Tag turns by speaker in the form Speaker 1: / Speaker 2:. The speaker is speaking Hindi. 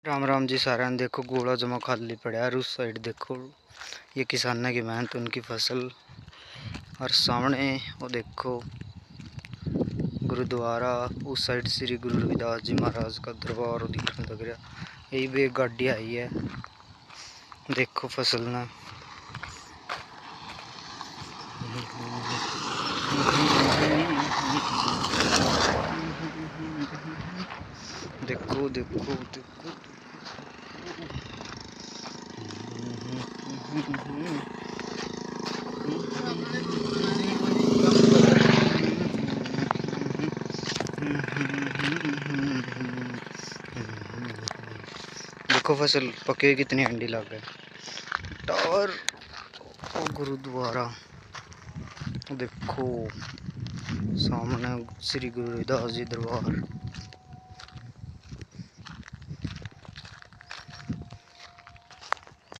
Speaker 1: राम राम जी सारे। देखो गोला जमा खाली पड़ा है। उस साइड देखो ये किसानों की मेहनत, उनकी फसल। और सामने वो देखो गुरुद्वारा, उस साइड श्री गुरु रविदास जी महाराज का दरबार दिखने लग रहा। यही भी एक गाड़ी आई है। देखो फसल ना, देखो देखो देखो देखो फसल पके कितनी अंडी लग गए। टावर और गुरुद्वारा देखो, सामने श्री गुरु रविदास जी दरबार।